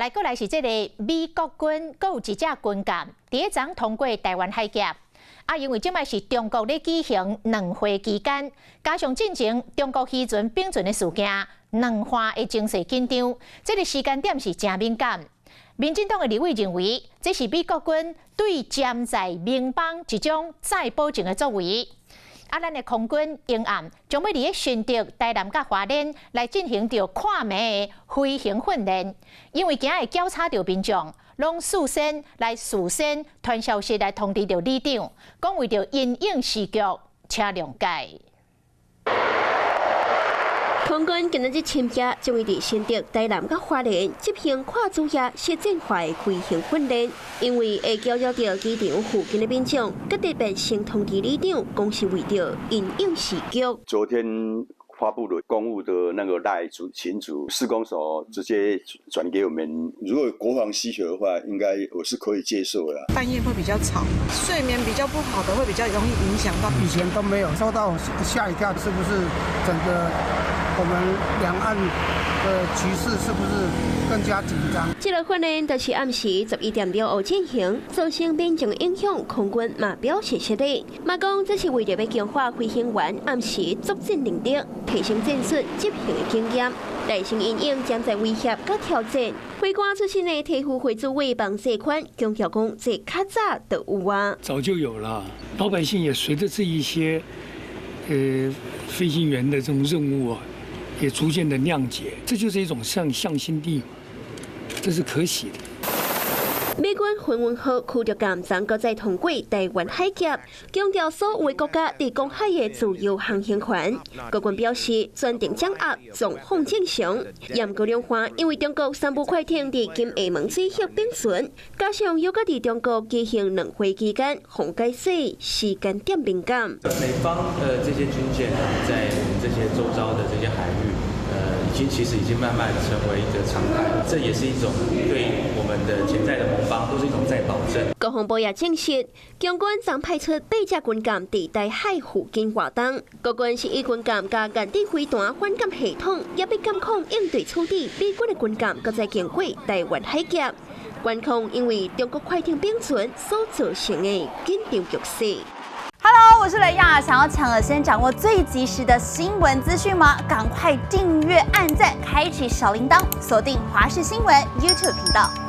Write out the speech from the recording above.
过来是这个美国军，阁有一只军舰，第一章通过台湾海峡。因为即摆是中国咧举行两会期间，加上进前中国渔船并船的事件，两岸的情势紧张，这个时间点是真敏感。民进党的立委认为，这是美国军对舰载民邦一种再保证的作为。咱的空军沿岸将要伫咧顺德、台南甲花莲来进行着跨暝的飞行训练，因为今日交叉着民众，拢事先传消息来通知着里长，讲为着因应时局，请谅解。空军今日日深夜将会伫顺德、台南甲花莲执行跨组夜实战化的飞行训练，因为会搅扰到机场附近的民众，佮特别先通知里长，讲是为着因应时局。昨天发布了公务的那个赖群组，施工所直接转给我们。如果国防需求的话，应该我是可以接受的。半夜会比较吵，睡眠比较不好的会比较容易影响到。以前都没有受到吓一跳，是不是整个我们两岸的局势是不是更加紧张？这个训练就是暗时11点了后进行，造成民众影响，空军嘛表示失礼。嘛讲这是为了要强化飞行员暗时作战能力，提升战术执行的经验，耐心应应潜在威胁甲挑战。会馆出身的体育会主委王世宽强调讲，这较早就有啊，早就有了，老百姓也随着这一些飞行员的这种任务啊，也逐渐的谅解，这就是一种向心力，这是可喜的。美军巡运号驱逐舰昨个在通过台湾海峡，强调所有国家伫公海的自由航行权。国军表示，专程掌握状况正常。严格量化，因为中国三部快艇伫金厦门水域并船，加上又搁伫中国举行两会期间，洪解释时间点敏感。美方这些军舰在我们这些周遭的这些海域。其实已经慢慢成为一个常态，这也是一种对我们的潜在的盟邦都是一种再保证。国防部也证实，中军将派出8只军舰伫台海附近活动。国军是以军舰加舰底飞弹反舰系统，也被监控应对处理美国的军舰，搁再经过台湾海峡。管控因为中国快艇并船所造成的紧张局势。Hello， 我是雷亚，想要抢了先掌握最及时的新闻资讯吗？赶快订阅、按赞、开启小铃铛，锁定华视新闻 YouTube 频道。